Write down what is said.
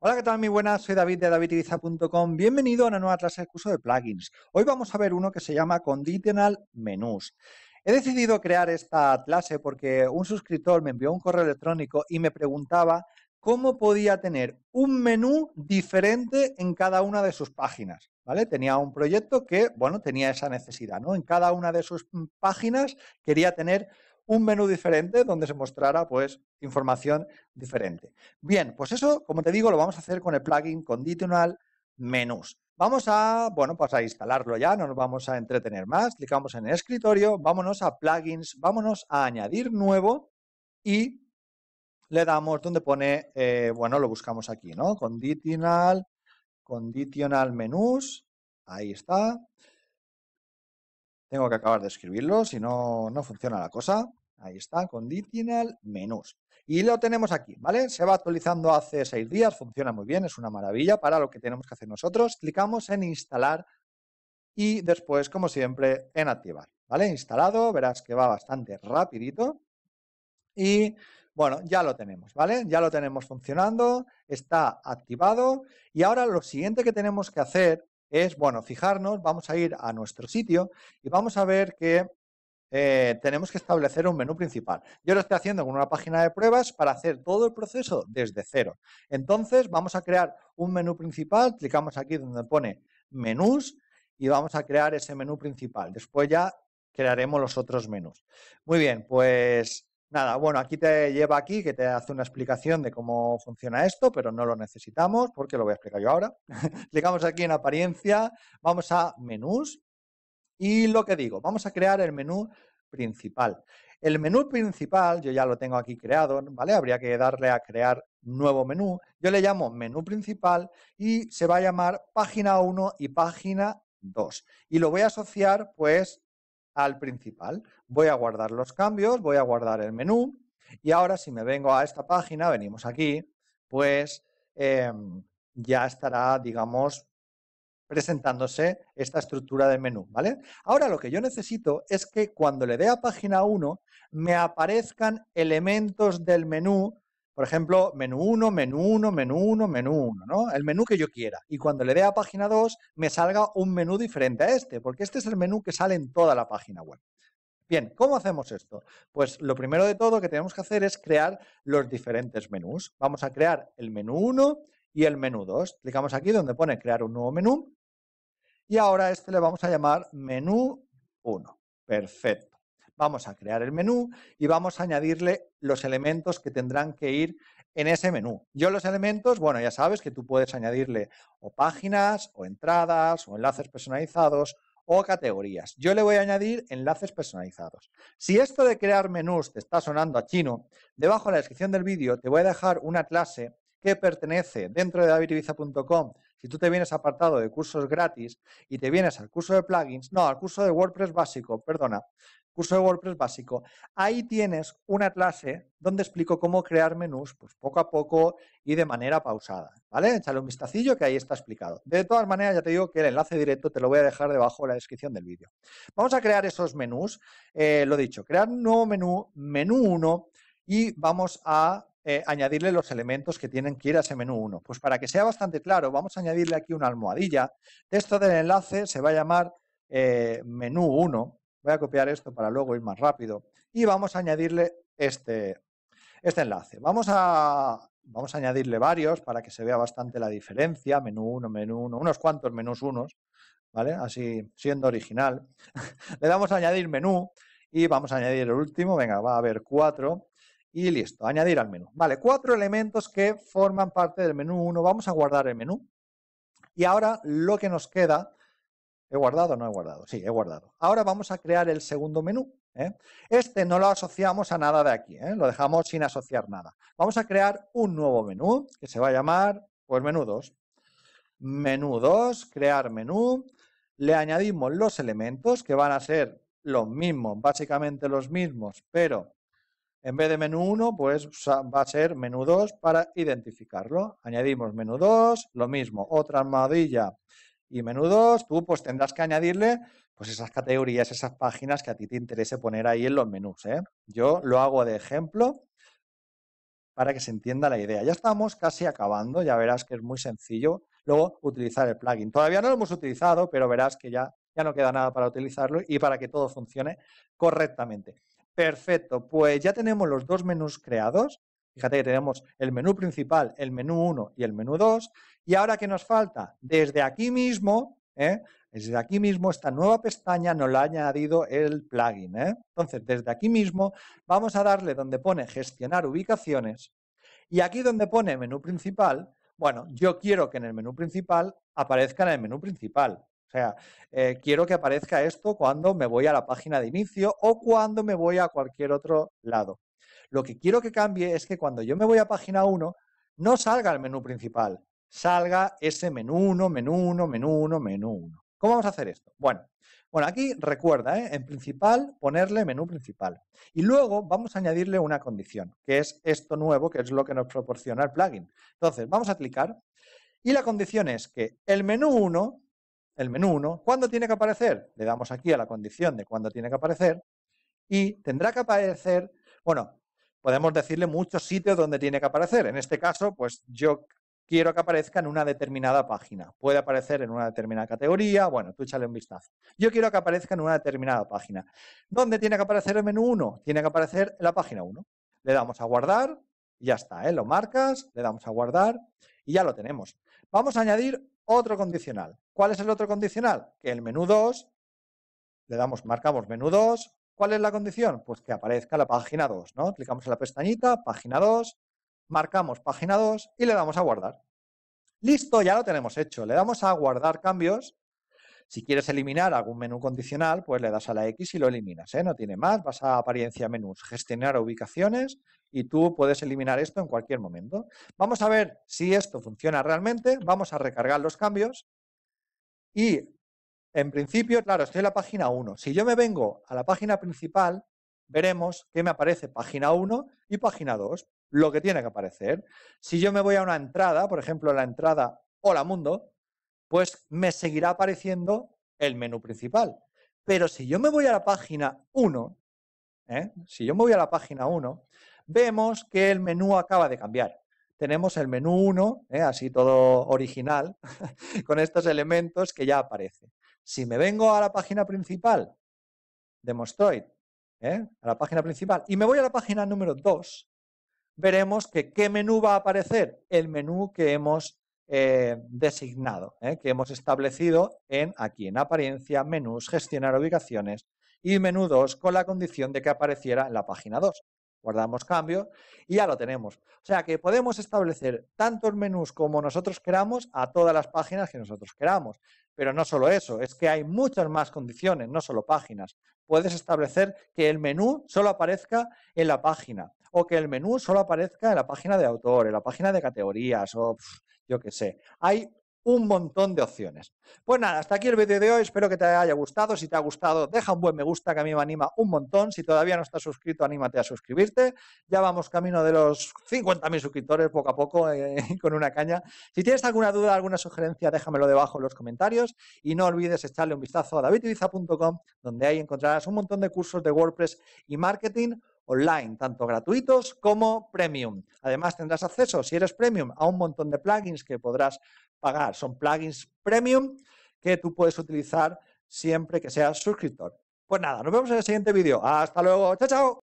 Hola, ¿qué tal? Muy buenas, soy David de davidibiza.com. Bienvenido a una nueva clase de curso de plugins. Hoy vamos a ver uno que se llama Conditional Menus. He decidido crear esta clase porque un suscriptor me envió un correo electrónico y me preguntaba cómo podía tener un menú diferente en cada una de sus páginas, ¿vale? Tenía un proyecto que, bueno, tenía esa necesidad, ¿no? En cada una de sus páginas quería tener un menú diferente donde se mostrara, pues, información diferente. Bien, pues eso, como te digo, lo vamos a hacer con el plugin Conditional Menus. Vamos a, bueno, pues a instalarlo ya, no nos vamos a entretener más. Clicamos en el escritorio, vámonos a plugins, vámonos a añadir nuevo y le damos donde pone, bueno, lo buscamos aquí, ¿no? Conditional Menus, ahí está. Tengo que acabar de escribirlo, si no, no funciona la cosa. Ahí está, Conditional Menus. Y lo tenemos aquí, ¿vale? Se va actualizando hace 6 días, funciona muy bien, es una maravilla para lo que tenemos que hacer nosotros. Clicamos en instalar y después, como siempre, en activar, ¿vale? Instalado, verás que va bastante rapidito y, bueno, ya lo tenemos, ¿vale? Ya lo tenemos funcionando, está activado y ahora lo siguiente que tenemos que hacer es, bueno, fijarnos, vamos a ir a nuestro sitio y vamos a ver que tenemos que establecer un menú principal. Yo lo estoy haciendo con una página de pruebas para hacer todo el proceso desde cero. Entonces, vamos a crear un menú principal, clicamos aquí donde pone menús y vamos a crear ese menú principal. Después ya crearemos los otros menús. Muy bien, pues nada, bueno, aquí te lleva aquí que te hace una explicación de cómo funciona esto, pero no lo necesitamos porque lo voy a explicar yo ahora. Clicamos aquí en apariencia, vamos a menús. Y lo que digo, vamos a crear el menú principal. El menú principal, yo ya lo tengo aquí creado, ¿vale? Habría que darle a crear nuevo menú. Yo le llamo menú principal y se va a llamar página 1 y página 2. Y lo voy a asociar, pues, al principal. Voy a guardar los cambios, voy a guardar el menú. Y ahora, si me vengo a esta página, venimos aquí, pues ya estará, digamos, presentándose esta estructura del menú, ¿vale? Ahora lo que yo necesito es que cuando le dé a página 1 me aparezcan elementos del menú, por ejemplo, menú 1, menú 1, menú 1, menú 1, ¿no? El menú que yo quiera. Y cuando le dé a página 2 me salga un menú diferente a este, porque este es el menú que sale en toda la página web. Bien, ¿cómo hacemos esto? Pues lo primero de todo que tenemos que hacer es crear los diferentes menús. Vamos a crear el menú 1 y el menú 2. Clicamos aquí donde pone crear un nuevo menú y ahora a este le vamos a llamar menú 1. Perfecto. Vamos a crear el menú y vamos a añadirle los elementos que tendrán que ir en ese menú. Yo los elementos, bueno, ya sabes que tú puedes añadirle o páginas, o entradas, o enlaces personalizados, o categorías. Yo le voy a añadir enlaces personalizados. Si esto de crear menús te está sonando a chino, debajo en la descripción del vídeo te voy a dejar una clase que pertenece dentro de davidibiza.com. Si tú te vienes apartado de cursos gratis y te vienes al curso de plugins, no, al curso de WordPress básico, perdona, curso de WordPress básico, ahí tienes una clase donde explico cómo crear menús, pues poco a poco y de manera pausada, ¿vale? Échale un vistacillo que ahí está explicado. De todas maneras, ya te digo que el enlace directo te lo voy a dejar debajo de la descripción del vídeo. Vamos a crear esos menús, lo dicho, crear un nuevo menú, menú 1, y vamos a añadirle los elementos que tienen que ir a ese menú 1. Pues para que sea bastante claro, vamos a añadirle aquí una almohadilla. Esto del enlace se va a llamar menú 1. Voy a copiar esto para luego ir más rápido. Y vamos a añadirle este enlace. Vamos a añadirle varios para que se vea bastante la diferencia. Menú 1, unos cuantos menús unos, ¿vale? Así, siendo original. Le damos a añadir menú y vamos a añadir el último. Venga, va a haber 4. Y listo, añadir al menú. Vale, 4 elementos que forman parte del menú 1. Vamos a guardar el menú. Y ahora lo que nos queda, ¿he guardado o no he guardado? Sí, he guardado. Ahora vamos a crear el segundo menú. Este no lo asociamos a nada de aquí, lo dejamos sin asociar nada. Vamos a crear un nuevo menú que se va a llamar, pues, menú 2. Menú 2, crear menú. Le añadimos los elementos que van a ser los mismos, básicamente los mismos, pero en vez de menú 1, pues va a ser menú 2 para identificarlo. Añadimos menú 2, lo mismo, otra almohadilla y menú 2. Tú pues tendrás que añadirle pues esas categorías, esas páginas que a ti te interese poner ahí en los menús. Yo lo hago de ejemplo para que se entienda la idea. Ya estamos casi acabando, ya verás que es muy sencillo luego utilizar el plugin. Todavía no lo hemos utilizado, pero verás que ya no queda nada para utilizarlo y para que todo funcione correctamente. Perfecto, pues ya tenemos los dos menús creados. Fíjate que tenemos el menú principal, el menú 1 y el menú 2. Y ahora, ¿qué nos falta? Desde aquí mismo, esta nueva pestaña nos la ha añadido el plugin. Entonces, desde aquí mismo vamos a darle donde pone gestionar ubicaciones. Y aquí donde pone menú principal, bueno, yo quiero que en el menú principal aparezca en el menú principal. O sea, quiero que aparezca esto cuando me voy a la página de inicio o cuando me voy a cualquier otro lado. Lo que quiero que cambie es que cuando yo me voy a página 1, no salga el menú principal, salga ese menú 1, menú 1, menú 1, menú 1. ¿Cómo vamos a hacer esto? Bueno, aquí recuerda, en principal, ponerle menú principal. Y luego vamos a añadirle una condición, que es esto nuevo, que es lo que nos proporciona el plugin. Entonces, vamos a clicar y la condición es que el menú 1, ¿cuándo tiene que aparecer? Le damos aquí a la condición de cuándo tiene que aparecer y tendrá que aparecer, bueno, podemos decirle muchos sitios donde tiene que aparecer. En este caso, pues yo quiero que aparezca en una determinada página. Puede aparecer en una determinada categoría. Bueno, tú échale un vistazo. Yo quiero que aparezca en una determinada página. ¿Dónde tiene que aparecer el menú 1? Tiene que aparecer en la página 1. Le damos a guardar y ya está. Lo marcas, le damos a guardar y ya lo tenemos. Vamos a añadir otro condicional. ¿Cuál es el otro condicional? Que el menú 2, marcamos menú 2. ¿Cuál es la condición? Pues que aparezca la página 2, ¿no? Clicamos en la pestañita, página 2, marcamos página 2 y le damos a guardar. Listo, ya lo tenemos hecho. Le damos a guardar cambios. Si quieres eliminar algún menú condicional, pues le das a la X y lo eliminas, No tiene más. Vas a apariencia menús, gestionar ubicaciones y tú puedes eliminar esto en cualquier momento. Vamos a ver si esto funciona realmente. Vamos a recargar los cambios y en principio, claro, estoy en la página 1. Si yo me vengo a la página principal, veremos que me aparece página 1 y página 2, lo que tiene que aparecer. Si yo me voy a una entrada, por ejemplo, la entrada Hola Mundo, pues me seguirá apareciendo el menú principal. Pero si yo me voy a la página 1, vemos que el menú acaba de cambiar. Tenemos el menú 1, así todo original, con estos elementos que ya aparece. Si me vengo a la página principal de Mostroid, a la página principal, y me voy a la página número 2, veremos que ¿qué menú va a aparecer? El menú que hemos designado, que hemos establecido aquí en apariencia, menús, gestionar ubicaciones y menú 2 con la condición de que apareciera en la página 2. Guardamos cambio y ya lo tenemos. O sea que podemos establecer tantos menús como nosotros queramos a todas las páginas que nosotros queramos. Pero no solo eso, es que hay muchas más condiciones, no solo páginas. Puedes establecer que el menú solo aparezca en la página o que el menú solo aparezca en la página de autor, en la página de categorías o yo qué sé. Hay un montón de opciones. Pues nada, hasta aquí el vídeo de hoy. Espero que te haya gustado. Si te ha gustado, deja un buen me gusta, que a mí me anima un montón. Si todavía no estás suscrito, anímate a suscribirte. Ya vamos camino de los 50.000 suscriptores poco a poco con una caña. Si tienes alguna duda, alguna sugerencia, déjamelo debajo en los comentarios. Y no olvides echarle un vistazo a davidibiza.com, donde ahí encontrarás un montón de cursos de WordPress y marketing online, tanto gratuitos como premium. Además, tendrás acceso, si eres premium, a un montón de plugins que podrás pagar. Son plugins premium que tú puedes utilizar siempre que seas suscriptor. Pues nada, nos vemos en el siguiente vídeo. Hasta luego. Chao, chao.